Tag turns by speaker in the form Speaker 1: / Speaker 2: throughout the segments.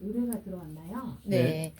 Speaker 1: 의뢰가 들어왔나요?
Speaker 2: 네.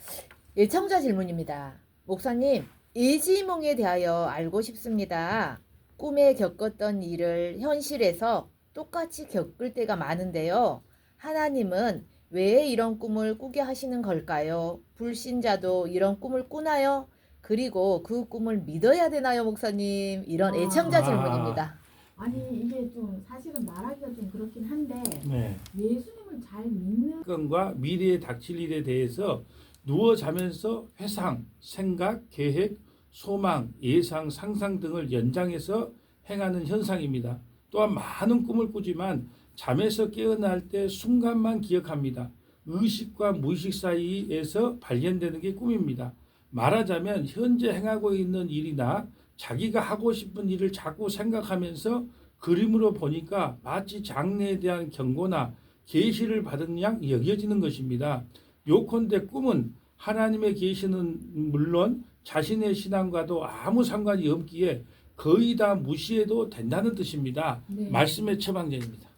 Speaker 2: 예청자 질문입니다. 목사님, 예지몽에 대하여 알고 싶습니다. 꿈에 겪었던 일을 현실에서 똑같이 겪을 때가 많은데요. 하나님은 왜 이런 꿈을 꾸게 하시는 걸까요? 불신자도 이런 꿈을 꾸나요? 그리고 그 꿈을 믿어야 되나요, 목사님? 이런 애청자 질문입니다.
Speaker 1: 아니 이게 좀 사실은 말하기가 좀 그렇긴 한데
Speaker 3: 네.
Speaker 1: 예수님을 잘 믿는
Speaker 3: 건과 미래에 닥칠 일에 대해서 누워 자면서 회상, 생각, 계획, 소망, 예상, 상상 등을 연장해서 행하는 현상입니다. 또한 많은 꿈을 꾸지만 잠에서 깨어날 때 순간만 기억합니다. 의식과 무의식 사이에서 발견되는 게 꿈입니다. 말하자면 현재 행하고 있는 일이나 자기가 하고 싶은 일을 자꾸 생각하면서 그림으로 보니까 마치 장래에 대한 경고나 계시를 받은 양 여겨지는 것입니다. 요컨대 꿈은 하나님의 계시는 물론 자신의 신앙과도 아무 상관이 없기에 거의 다 무시해도 된다는 뜻입니다.
Speaker 1: 네.
Speaker 3: 말씀의 처방전입니다.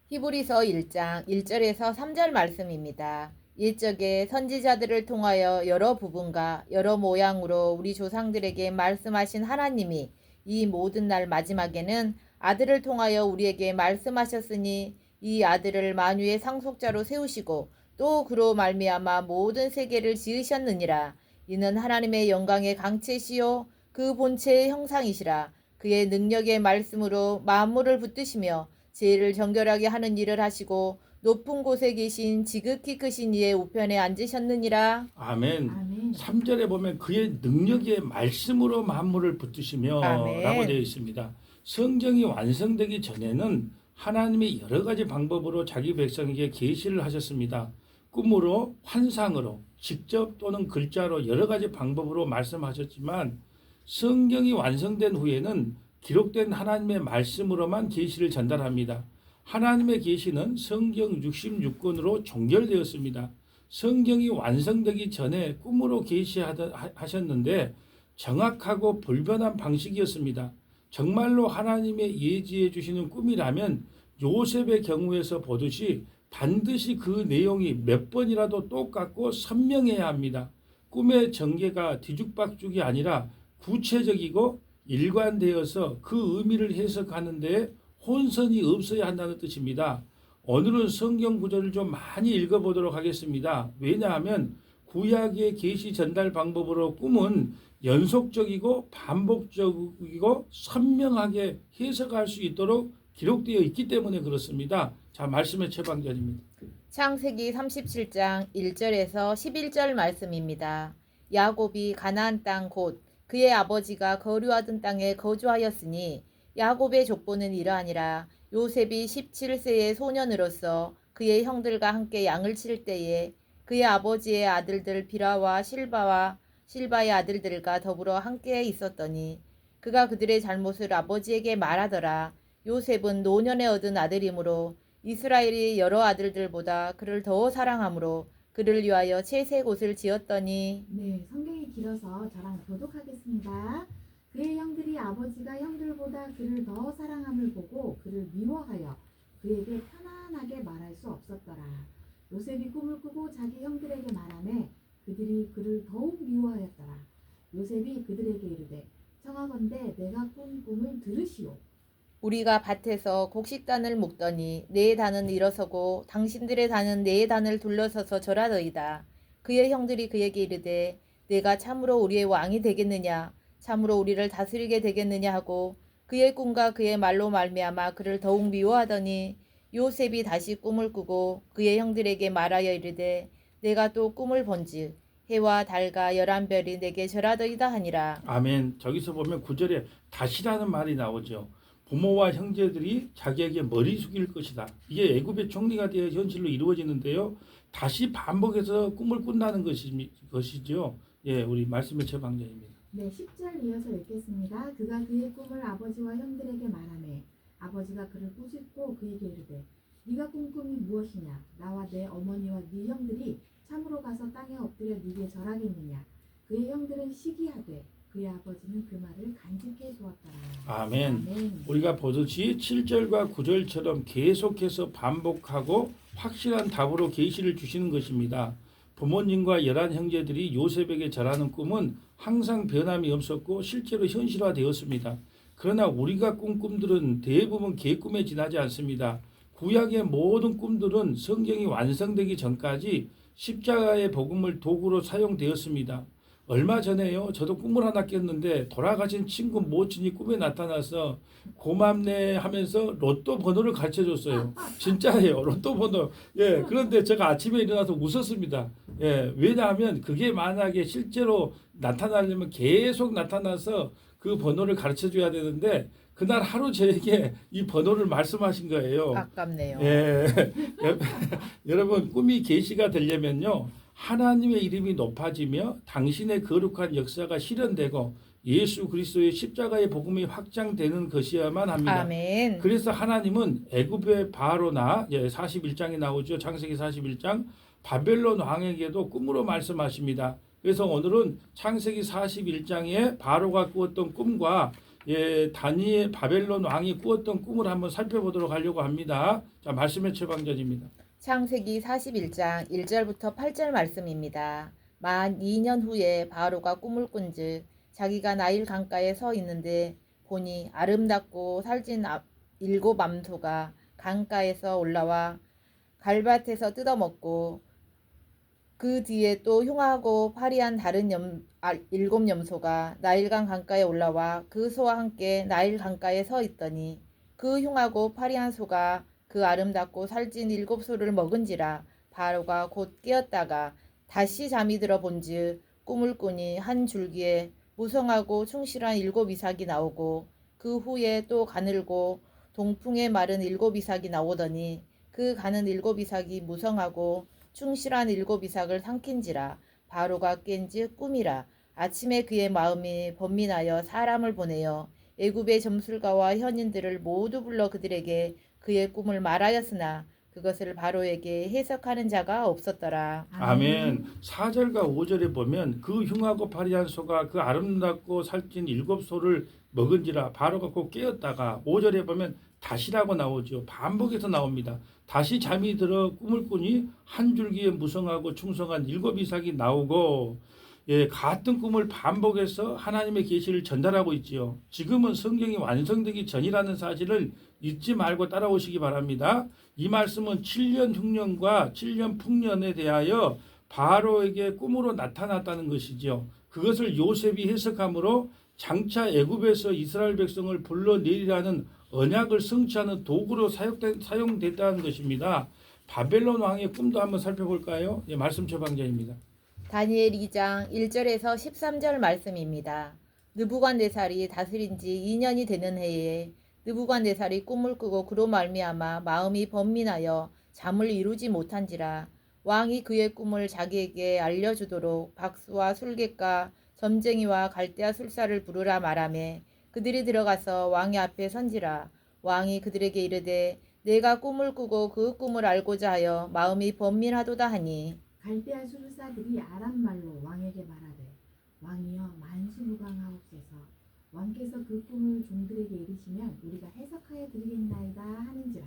Speaker 2: 히브리서 1장 1절에서 3절 말씀입니다. 옛적에 선지자들을 통하여 여러 부분과 여러 모양으로 우리 조상들에게 말씀하신 하나님이 이 모든 날 마지막에는 아들을 통하여 우리에게 말씀하셨으니 이 아들을 만유의 상속자로 세우시고 또 그로 말미암아 모든 세계를 지으셨느니라. 이는 하나님의 영광의 강체시요 그 본체의 형상이시라. 그의 능력의 말씀으로 만물을 붙드시며 죄를 정결하게 하는 일을 하시고 높은 곳에 계신 지극히 크신 이의 우편에 앉으셨느니라.
Speaker 3: 아멘.
Speaker 1: 아멘.
Speaker 3: 3절에 보면 그의 능력의 말씀으로 만물을 붙드시며
Speaker 2: 아멘.
Speaker 3: 라고 되어 있습니다. 성경이 완성되기 전에는 하나님이 여러 가지 방법으로 자기 백성에게 계시를 하셨습니다. 꿈으로, 환상으로, 직접 또는 글자로 여러 가지 방법으로 말씀하셨지만 성경이 완성된 후에는 기록된 하나님의 말씀으로만 계시를 전달합니다. 하나님의 계시는 성경 66권으로 종결되었습니다. 성경이 완성되기 전에 꿈으로 계시하셨는데 정확하고 불변한 방식이었습니다. 정말로 하나님의 예지해 주시는 꿈이라면 요셉의 경우에서 보듯이 반드시 그 내용이 몇 번이라도 똑같고 선명해야 합니다. 꿈의 전개가 뒤죽박죽이 아니라 구체적이고 일관되어서 그 의미를 해석하는 데 혼선이 없어야 한다는 뜻입니다. 오늘은 성경 구절을 좀 많이 읽어보도록 하겠습니다. 왜냐하면 구약의 계시 전달 방법으로 꿈은 연속적이고 반복적이고 선명하게 해석할 수 있도록 기록되어 있기 때문에 그렇습니다. 자, 말씀의 처방전입니다.
Speaker 2: 창세기 37장 1절에서 11절 말씀입니다. 야곱이 가나안 땅 곧 그의 아버지가 거류하던 땅에 거주하였으니 야곱의 족보는 이러하니라. 요셉이 17세의 소년으로서 그의 형들과 함께 양을 칠 때에 그의 아버지의 아들들 비라와 실바의 아들들과 더불어 함께 있었더니 그가 그들의 잘못을 아버지에게 말하더라. 요셉은 노년에 얻은 아들이므로 이스라엘이 여러 아들들보다 그를 더 사랑하므로 그를 위하여 채색 옷을 지었더니.
Speaker 1: 네, 성경이 길어서 저랑 교독하겠습니다. 그의 형들이 아버지가 형들보다 그를 더 사랑함을 보고 그를 미워하여 그에게 편안하게 말할 수 없었더라. 요셉이 꿈을 꾸고 자기 형들에게 말하매 그들이 그를 더욱 미워하였더라. 요셉이 그들에게 이르되 청하건대 내가 꾼 꿈을 들으시오.
Speaker 2: 우리가 밭에서 곡식단을 묶더니 네 단은 일어서고 당신들의 단은 네 단을 둘러서서 절하더이다. 그의 형들이 그에게 이르되 내가 참으로 우리의 왕이 되겠느냐 참으로 우리를 다스리게 되겠느냐 하고 그의 꿈과 그의 말로 말미암아 그를 더욱 미워하더니 요셉이 다시 꿈을 꾸고 그의 형들에게 말하여 이르되 내가 또 꿈을 본즉 해와 달과 11별이 내게 절하더이다 하니라.
Speaker 3: 아멘. 저기서 보면 9절에 다시라는 말이 나오죠. 부모와 형제들이 자기에게 머리 숙일 것이다. 이게 애굽의 총리가 되어 현실로 이루어지는데요. 다시 반복해서 꿈을 꾼다는 것이죠. 예, 우리 말씀의 처방전입니다.
Speaker 1: 네, 10절 이어서 읽겠습니다. 그가 그의 꿈을 아버지와 형들에게 말하매 아버지가 그를 꾸짖고 그에게 이르되 네가 꾼 꿈이 무엇이냐? 나와 내 어머니와 네 형들이 참으로 가서 땅에 엎드려 네게 절하겠느냐? 그의 형들은 시기하되 그의 아버지는 그 말을 간직해 두었더라.
Speaker 3: 아멘.
Speaker 1: 아멘.
Speaker 3: 우리가 보듯이 7절과 9절처럼 계속해서 반복하고 확실한 답으로 계시를 주시는 것입니다. 부모님과 11 형제들이 요셉에게 절하는 꿈은 항상 변함이 없었고 실제로 현실화되었습니다. 그러나 우리가 꾼 꿈들은 대부분 개꿈에 지나지 않습니다. 구약의 모든 꿈들은 성경이 완성되기 전까지 십자가의 복음을 도구로 사용되었습니다. 얼마 전에요, 저도 꿈을 하나 깼는데 돌아가신 친구 모친이 꿈에 나타나서 고맙네 하면서 로또 번호를 가르쳐 줬어요. 진짜예요, 로또 번호. 예, 그런데 제가 아침에 일어나서 웃었습니다. 예, 왜냐하면 그게 만약에 실제로 나타나려면 계속 나타나서 그 번호를 가르쳐 줘야 되는데 그날 하루 저에게 이 번호를 말씀하신 거예요.
Speaker 2: 아깝네요.
Speaker 3: 예. 여러분, 꿈이 계시가 되려면요, 하나님의 이름이 높아지며 당신의 거룩한 역사가 실현되고 예수 그리스도의 십자가의 복음이 확장되는 것이어야만 합니다.
Speaker 2: 아멘.
Speaker 3: 그래서 하나님은 애굽의 바로나 41장에 나오죠. 창세기 41장 바벨론 왕에게도 꿈으로 말씀하십니다. 그래서 오늘은 창세기 41장에 바로가 꾸었던 꿈과 다니엘 바벨론 왕이 꾸었던 꿈을 한번 살펴보도록 하려고 합니다. 자, 말씀의 처방전입니다.
Speaker 2: 창세기 41장 1절부터 8절 말씀입니다. 만 2년 후에 바로가 꿈을 꾼즉 자기가 나일 강가에 서 있는데 보니 아름답고 살찐 7 암소가 강가에서 올라와 갈밭에서 뜯어먹고 그 뒤에 또 흉하고 파리한 다른 7 염소가 나일강 강가에 올라와 그 소와 함께 나일 강가에 서 있더니 그 흉하고 파리한 소가 그 아름답고 살찐 7 소를 먹은지라 바로가 곧 깨었다가 다시 잠이 들어 본즉 꿈을 꾸니 한 줄기에 무성하고 충실한 7 이삭이 나오고 그 후에 또 가늘고 동풍에 마른 7 이삭이 나오더니 그 가는 7 이삭이 무성하고 충실한 7 이삭을 삼킨지라 바로가 깬즉 꿈이라. 아침에 그의 마음이 번민하여 사람을 보내어 애굽의 점술가와 현인들을 모두 불러 그들에게 그의 꿈을 말하였으나 그것을 바로에게 해석하는 자가 없었더라.
Speaker 3: 아멘. 4절과 5절에 보면 그 흉하고 파리한 소가 그 아름답고 살찐 7 소를 먹은지라 바로가 곧 깨었다가 5절에 보면 다시라고 나오죠. 반복해서 나옵니다. 다시 잠이 들어 꿈을 꾸니 한 줄기에 무성하고 충성한 7 이삭이 나오고 같은 꿈을 반복해서 하나님의 계시를 전달하고 있지요. 지금은 성경이 완성되기 전이라는 사실을 잊지 말고 따라오시기 바랍니다. 이 말씀은 7년 흉년과 7년 풍년에 대하여 바로에게 꿈으로 나타났다는 것이죠. 그것을 요셉이 해석함으로 장차 애굽에서 이스라엘 백성을 불러내리라는 언약을 성취하는 도구로 사용됐다는 것입니다. 바벨론 왕의 꿈도 한번 살펴볼까요? 말씀 처방전입니다.
Speaker 2: 다니엘 2장 1절에서 13절 말씀입니다. 느부갓네살이 다스린 지 2년이 되는 해에 느부갓네살이 꿈을 꾸고 그로 말미암아 마음이 번민하여 잠을 이루지 못한지라 왕이 그의 꿈을 자기에게 알려주도록 박수와 술객과 점쟁이와 갈대아 술사를 부르라 말하매 그들이 들어가서 왕의 앞에 선지라. 왕이 그들에게 이르되 내가 꿈을 꾸고 그 꿈을 알고자 하여 마음이 번민하도다 하니
Speaker 1: 갈대아 술사들이 아람말로 왕에게 말하되 왕이여 만수무강하옵소서. 왕께서 그 꿈을 종들에게 이르시면 우리가 해석하여 드리겠나이다 하는지라.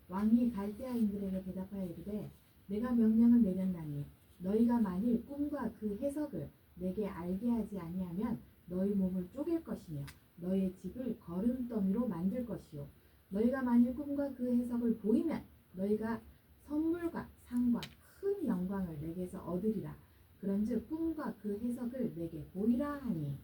Speaker 1: 왕이 갈대아인들에게 대답하여 이르되 내가 명령을 내렸나니 너희가 만일 꿈과 그 해석을 내게 알게 하지 아니하면 너희 몸을 쪼갤 것이며 너희의 집을 거름더미로 만들 것이요 너희가 만일 꿈과 그 해석을 보이면 너희가 선물과 상과 큰 영광을 내게서 얻으리라. 그런즉 꿈과 그 해석을 내게 보이라 하니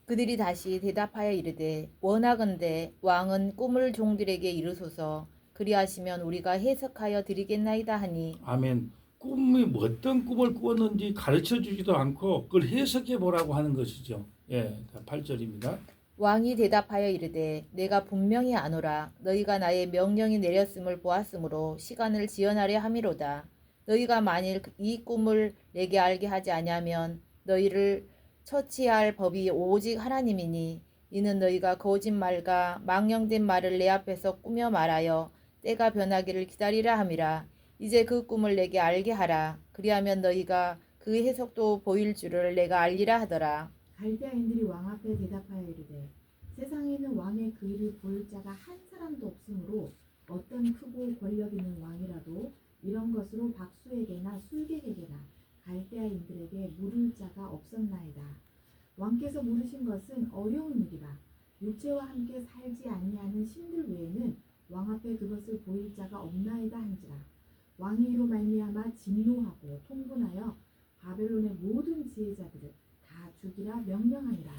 Speaker 2: 그들이 다시 대답하여 이르되 원하건대 왕은 꿈을 종들에게 이르소서. 그리하시면 우리가 해석하여 드리겠나이다 하니
Speaker 3: 아멘. 꿈이 어떤 꿈을 꾸었는지 가르쳐 주지도 않고 그걸 해석해 보라고 하는 것이죠. 8절입니다.
Speaker 2: 왕이 대답하여 이르되 내가 분명히 아노라. 너희가 나의 명령이 내렸음을 보았으므로 시간을 지연하려 함이로다. 너희가 만일 이 꿈을 내게 알게 하지 아니하면 너희를 처치할 법이 오직 하나님이니 이는 너희가 거짓말과 망령된 말을 내 앞에서 꾸며 말하여 때가 변하기를 기다리라 함이라. 이제 그 꿈을 내게 알게 하라. 그리하면 너희가 그 해석도 보일 줄을 내가 알리라 하더라.
Speaker 1: 갈대아인들이 왕 앞에 대답하여 이르되 세상에는 왕의 그 일을 볼 자가 한 사람도 없으므로 어떤 크고 권력 있는 왕이라도 이런 것으로 박수에게나 술객에게나 갈대아인들에게 물을 자가 없었나이다. 왕께서 물으신 것은 어려운 일이라. 육체와 함께 살지 아니하는 신들 외에는 왕 앞에 그것을 보일 자가 없나이다 한지라. 왕이 이로 말미암아 진노하고 통분하여 바벨론의 모든 지혜자들을 다 죽이라 명령하니라.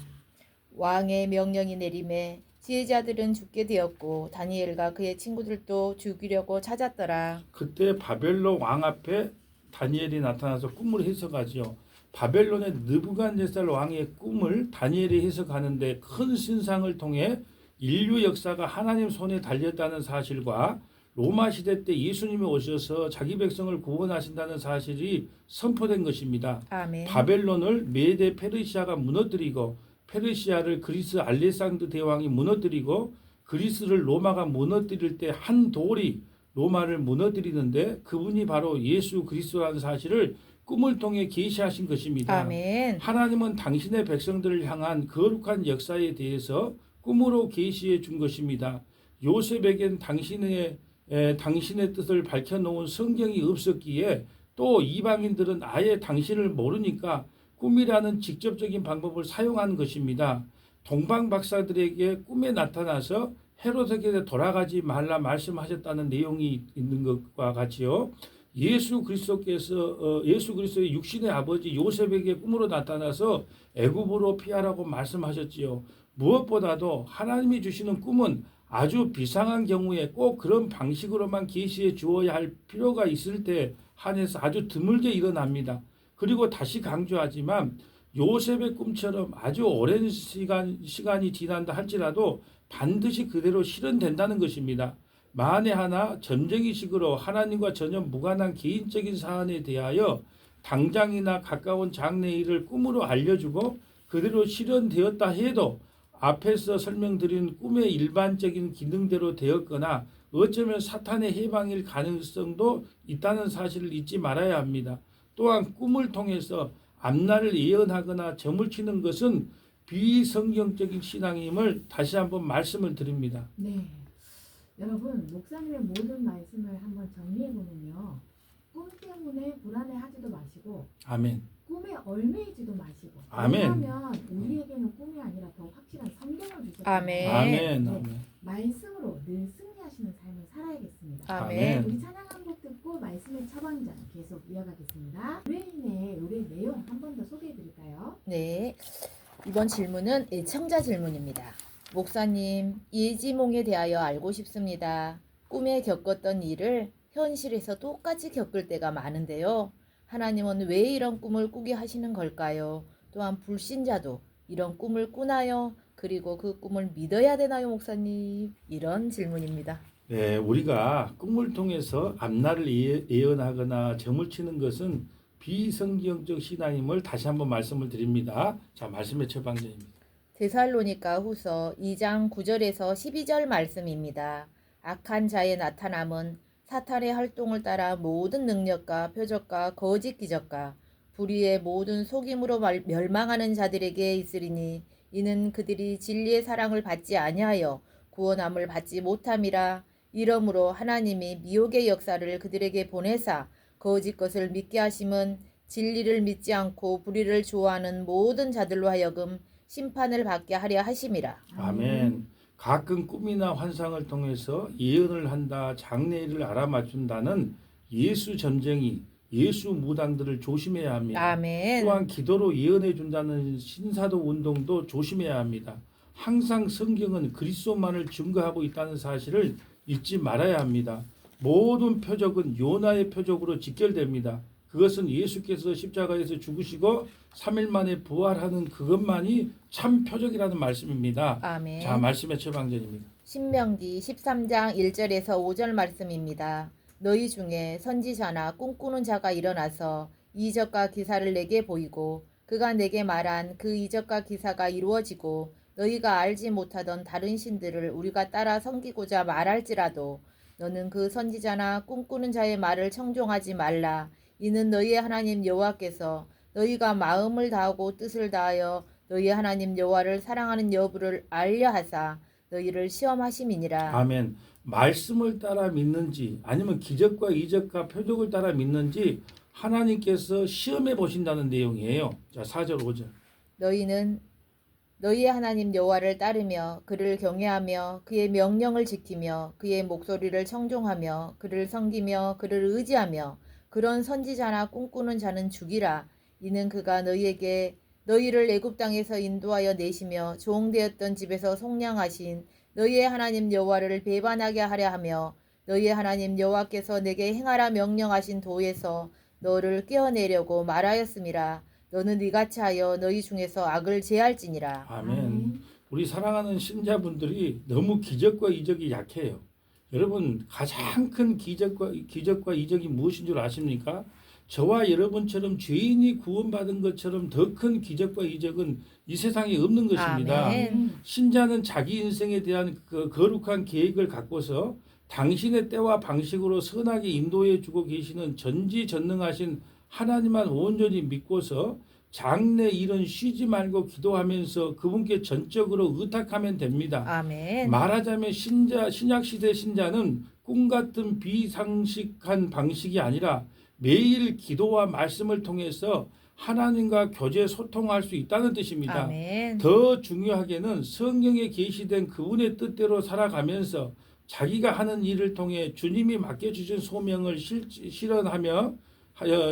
Speaker 2: 왕의 명령이 내림에 지혜자들은 죽게 되었고 다니엘과 그의 친구들도 죽이려고 찾았더라.
Speaker 3: 그때 바벨론 왕 앞에 다니엘이 나타나서 꿈을 해석하지요. 바벨론의 느부갓네살 왕의 꿈을 다니엘이 해석하는데 큰 신상을 통해 인류 역사가 하나님 손에 달렸다는 사실과 로마 시대 때 예수님이 오셔서 자기 백성을 구원하신다는 사실이 선포된 것입니다.
Speaker 2: 아멘.
Speaker 3: 바벨론을 메데 페르시아가 무너뜨리고 페르시아를 그리스 알렉산드 대왕이 무너뜨리고 그리스를 로마가 무너뜨릴 때 한 돌이 로마를 무너뜨리는데 그분이 바로 예수 그리스도라는 사실을 꿈을 통해 계시하신 것입니다.
Speaker 2: 아멘.
Speaker 3: 하나님은 당신의 백성들을 향한 거룩한 역사에 대해서 꿈으로 계시해 준 것입니다. 요셉에겐 당신의 뜻을 밝혀놓은 성경이 없었기에 또 이방인들은 아예 당신을 모르니까 꿈이라는 직접적인 방법을 사용한 것입니다. 동방 박사들에게 꿈에 나타나서 헤로데에게 돌아가지 말라 말씀하셨다는 내용이 있는 것과 같이요. 예수 그리스도의 육신의 아버지 요셉에게 꿈으로 나타나서 애굽으로 피하라고 말씀하셨지요. 무엇보다도 하나님이 주시는 꿈은 아주 비상한 경우에 꼭 그런 방식으로만 계시해 주어야 할 필요가 있을 때 한해서 아주 드물게 일어납니다. 그리고 다시 강조하지만 요셉의 꿈처럼 아주 오랜 시간이 지난다 할지라도 반드시 그대로 실현된다는 것입니다. 만에 하나 점쟁이식으로 하나님과 전혀 무관한 개인적인 사안에 대하여 당장이나 가까운 장래의 일을 꿈으로 알려주고 그대로 실현되었다 해도 앞에서 설명드린 꿈의 일반적인 기능대로 되었거나 어쩌면 사탄의 해방일 가능성도 있다는 사실을 잊지 말아야 합니다. 또한 꿈을 통해서 앞날을 예언하거나 점을 치는 것은 비성경적인 신앙임을 다시 한번 말씀을 드립니다.
Speaker 1: 네. 여러분, 목사님의 모든 말씀을 한번 정리해 보면요. 꿈 때문에 불안해하지도 마시고
Speaker 3: 아멘.
Speaker 1: 꿈에 얽매이지도 마시고.
Speaker 3: 아멘.
Speaker 1: 왜냐하면 우리에게는 꿈이 아니라 더 확실한 성경을 주셨습니다.
Speaker 2: 아멘.
Speaker 3: 아멘.
Speaker 1: 네.
Speaker 3: 아멘.
Speaker 1: 말씀으로 늘 승리하시는 삶을 살아야겠습니다.
Speaker 2: 아멘.
Speaker 1: 우리 찬양 한 곡 듣고 말씀의 처방전 계속 이어가겠습니다. 노래인의 노래 내용 한 번 더 소개해 드릴까요?
Speaker 2: 네. 이번 질문은 애청자 질문입니다. 목사님, 예지몽에 대하여 알고 싶습니다. 꿈에 겪었던 일을 현실에서 똑같이 겪을 때가 많은데요. 하나님은 왜 이런 꿈을 꾸게 하시는 걸까요? 또한 불신자도 이런 꿈을 꾸나요? 그리고 그 꿈을 믿어야 되나요, 목사님? 이런 질문입니다.
Speaker 3: 네, 우리가 꿈을 통해서 앞날을 예언하거나 점을 치는 것은 비성경적 신앙임을 다시 한번 말씀을 드립니다. 자, 말씀의 처방전입니다.
Speaker 2: 데살로니가 후서 2장 9절에서 12절 말씀입니다. 악한 자의 나타남은 사탄의 활동을 따라 모든 능력과 표적과 거짓 기적과 불의의 모든 속임으로 멸망하는 자들에게 있으리니 이는 그들이 진리의 사랑을 받지 아니하여 구원함을 받지 못함이라. 이러므로 하나님이 미혹의 역사를 그들에게 보내사 거짓 것을 믿게 하심은 진리를 믿지 않고 불의를 좋아하는 모든 자들로 하여금 심판을 받게 하려 하심이라.
Speaker 3: 아멘. 가끔 꿈이나 환상을 통해서 예언을 한다, 장래일을 알아맞춘다는 예수 점쟁이, 예수 무당들을 조심해야 합니다.
Speaker 2: 아멘.
Speaker 3: 또한 기도로 예언해 준다는 신사도 운동도 조심해야 합니다. 항상 성경은 그리스도만을 증거하고 있다는 사실을 잊지 말아야 합니다. 모든 표적은 요나의 표적으로 직결됩니다. 그것은 예수께서 십자가에서 죽으시고 3일 만에 부활하는 그것만이 참 표적이라는 말씀입니다.
Speaker 2: 아멘.
Speaker 3: 자, 말씀의 처방전입니다.
Speaker 2: 신명기 13장 1절에서 5절 말씀입니다. 너희 중에 선지자나 꿈꾸는 자가 일어나서 이적과 기사를 내게 보이고 그가 내게 말한 그 이적과 기사가 이루어지고 너희가 알지 못하던 다른 신들을 우리가 따라 섬기고자 말할지라도 너는 그 선지자나 꿈꾸는 자의 말을 청종하지 말라. 이는 너희의 하나님 여호와께서 너희가 마음을 다하고 뜻을 다하여 너희의 하나님 여호와를 사랑하는 여부를 알려 하사 너희를 시험하심이니라.
Speaker 3: 아멘. 말씀을 따라 믿는지 아니면 기적과 이적과 표적을 따라 믿는지 하나님께서 시험해 보신다는 내용이에요. 자, 4절 5절.
Speaker 2: 너희는 너희의 하나님 여호와를 따르며 그를 경외하며 그의 명령을 지키며 그의 목소리를 청종하며 그를 섬기며 그를 의지하며 그런 선지자나 꿈꾸는 자는 죽이라. 이는 그가 너희를 애굽 땅에서 인도하여 내시며 종되었던 집에서 속량하신 너희의 하나님 여호와를 배반하게 하려 하며 너희의 하나님 여호와께서 내게 행하라 명령하신 도에서 너를 떼어내려고 말하였음이라. 너는 이같이 하여 너희 중에서 악을 제할지니라.
Speaker 3: 아멘. 우리 사랑하는 신자분들이 너무 기적과 이적이 약해요. 여러분 가장 큰 기적과 이적이 무엇인 줄 아십니까? 저와 여러분처럼 죄인이 구원받은 것처럼 더 큰 기적과 이적은 이 세상에 없는 것입니다.
Speaker 2: 아멘.
Speaker 3: 신자는 자기 인생에 대한 그 거룩한 계획을 갖고서 당신의 때와 방식으로 선하게 인도해 주고 계시는 전지전능하신 하나님만 온전히 믿고서 장래 일은 쉬지 말고 기도하면서 그분께 전적으로 의탁하면 됩니다.
Speaker 2: 아멘.
Speaker 3: 말하자면 신약 시대 신자는 꿈 같은 비상식한 방식이 아니라 매일 기도와 말씀을 통해서 하나님과 교제 소통할 수 있다는 뜻입니다.
Speaker 2: 아멘.
Speaker 3: 더 중요하게는 성경에 계시된 그분의 뜻대로 살아가면서 자기가 하는 일을 통해 주님이 맡겨주신 소명을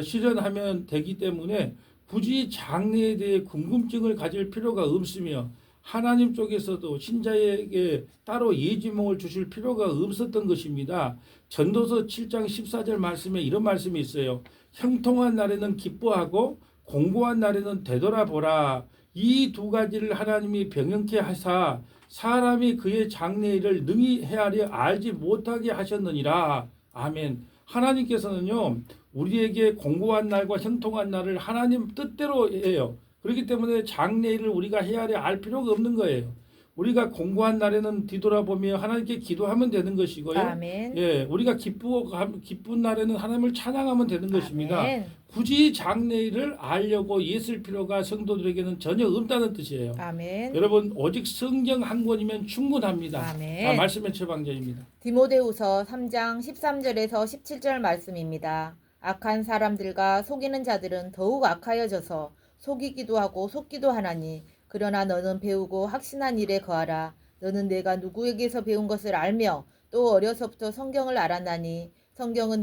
Speaker 3: 실현하면 되기 때문에 굳이 장래에 대해 궁금증을 가질 필요가 없으며 하나님 쪽에서도 신자에게 따로 예지몽을 주실 필요가 없었던 것입니다. 전도서 7장 14절 말씀에 이런 말씀이 있어요. 형통한 날에는 기뻐하고 공고한 날에는 되돌아보라. 이 두 가지를 하나님이 병영케 하사 사람이 그의 장래일을 능히 헤아려 알지 못하게 하셨느니라. 아멘. 하나님께서는요 우리에게 공고한 날과 형통한 날을 하나님 뜻대로 해요. 그렇기 때문에 장래일을 우리가 헤아려 알 필요가 없는 거예요. 우리가 공고한 날에는 뒤돌아보며 하나님께 기도하면 되는 것이고요.
Speaker 2: 아멘.
Speaker 3: 예, 우리가 기쁜 날에는 하나님을 찬양하면 되는 것입니다.
Speaker 2: 아멘.
Speaker 3: 굳이 장래일을 알려고 애쓸 필요가 성도들에게는 전혀 없다는 뜻이에요.
Speaker 2: 아멘.
Speaker 3: 여러분 오직 성경 한 권이면 충분합니다.
Speaker 2: 아멘.
Speaker 3: 말씀의 처방전입니다.
Speaker 2: 디모데후서 3장 13절에서 17절 말씀입니다. 악한 사람들과 속이는 자들은 더욱 악하여져서 속이기도 하고 속기도 하나니 그러나 너는 배우고 확신한 일에 거하라. 너는 내가 누구에게서 배운 것을 알며 또 어려서부터 성경을 알았나니 성경은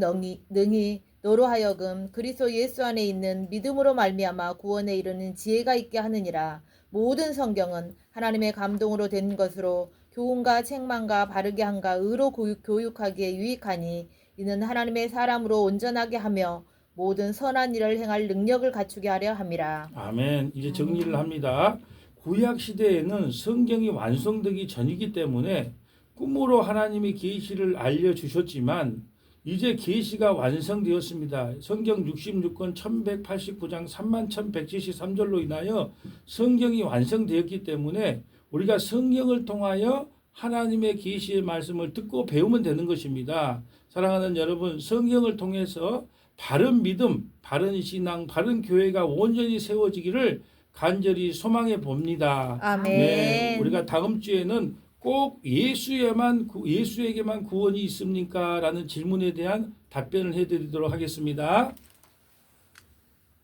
Speaker 2: 능히 너로 하여금 그리스도 예수 안에 있는 믿음으로 말미암아 구원에 이르는 지혜가 있게 하느니라. 모든 성경은 하나님의 감동으로 된 것으로 교훈과 책망과 바르게 함과 의로 교육하기에 유익하니 이는 하나님의 사람으로 온전하게 하며 모든 선한 일을 행할 능력을 갖추게 하려 함이라.
Speaker 3: 아멘. 이제 정리를 합니다. 구약 시대에는 성경이 완성되기 전이기 때문에 꿈으로 하나님이 계시를 알려주셨지만 이제 계시가 완성되었습니다. 성경 66권 1189장 31,173절로 인하여 성경이 완성되었기 때문에 우리가 성경을 통하여 하나님의 계시의 말씀을 듣고 배우면 되는 것입니다. 사랑하는 여러분, 성경을 통해서 바른 믿음, 바른 신앙, 바른 교회가 온전히 세워지기를 간절히 소망해 봅니다.
Speaker 2: 아멘.
Speaker 3: 네, 우리가 다음 주에는 꼭 예수에게만 구원이 있습니까? 라는 질문에 대한 답변을 해드리도록 하겠습니다.